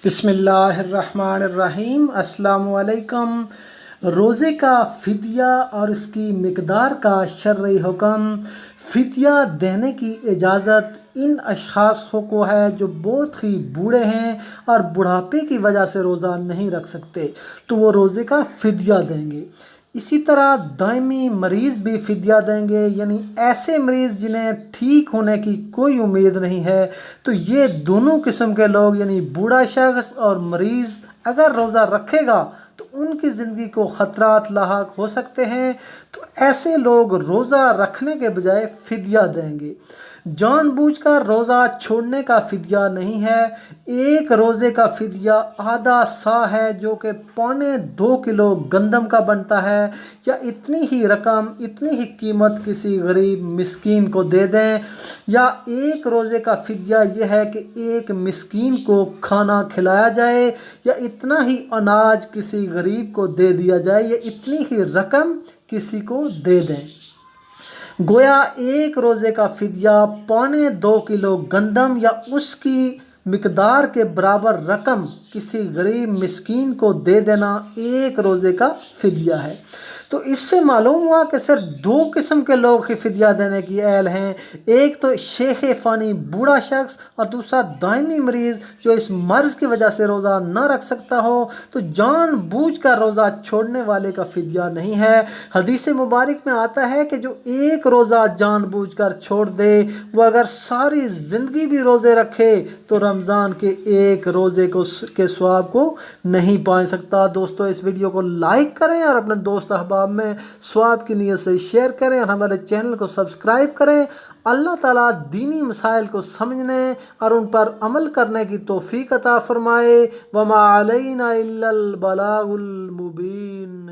بسم اللہ الرحمن الرحیم۔ السلام علیکم۔ روزے کا فدیہ اور اس کی مقدار کا شرعی حکم۔ فدیہ دینے کی اجازت ان اشخاص کو ہے جو بہت ہی بوڑھے ہیں اور بڑھاپے کی وجہ سے روزہ نہیں رکھ سکتے، تو وہ روزے کا فدیہ دیں گے۔ اسی طرح دائمی مریض بھی فدیہ دیں گے، یعنی ایسے مریض جنہیں ٹھیک ہونے کی کوئی امید نہیں ہے، تو یہ دونوں قسم کے لوگ یعنی بوڑھا شخص اور مریض اگر روزہ رکھے گا تو ان کی زندگی کو خطرات لاحق ہو سکتے ہیں، تو ایسے لوگ روزہ رکھنے کے بجائے فدیہ دیں گے۔ جان بوجھ کر روزہ چھوڑنے کا فدیہ نہیں ہے۔ ایک روزے کا فدیہ آدھا سا ہے، جو کہ 2.25 کلو گندم کا بنتا ہے، یا اتنی ہی رقم، اتنی ہی قیمت کسی غریب مسکین کو دے دیں، یا ایک روزے کا فدیہ یہ ہے کہ ایک مسکین کو کھانا کھلایا جائے، یا اتنا ہی اناج کسی غریب کو دے دیا جائے، یا اتنی ہی رقم کسی کو دے دیں۔ گویا ایک روزے کا فدیہ 2.25 کلو گندم یا اس کی مقدار کے برابر رقم کسی غریب مسکین کو دے دینا ایک روزے کا فدیہ ہے۔ تو اس سے معلوم ہوا کہ صرف 2 قسم کے لوگ ہی فدیہ دینے کی اہل ہیں، ایک تو شیخ فانی بوڑھا شخص، اور دوسرا دائمی مریض جو اس مرض کی وجہ سے روزہ نہ رکھ سکتا ہو۔ تو جان بوجھ کر روزہ چھوڑنے والے کا فدیہ نہیں ہے۔ حدیث مبارک میں آتا ہے کہ جو ایک روزہ جان بوجھ کر چھوڑ دے، وہ اگر ساری زندگی بھی روزے رکھے تو رمضان کے ایک روزے کے ثواب کو نہیں پا سکتا۔ دوستو، اس ویڈیو کو لائک کریں اور اپنے دوست احباب میں ثواب کی نیت سے شیئر کریں، اور ہمارے چینل کو سبسکرائب کریں۔ اللہ تعالیٰ دینی مسائل کو سمجھنے اور ان پر عمل کرنے کی توفیق عطا فرمائے۔ وما علینا الا البلاغ المبین۔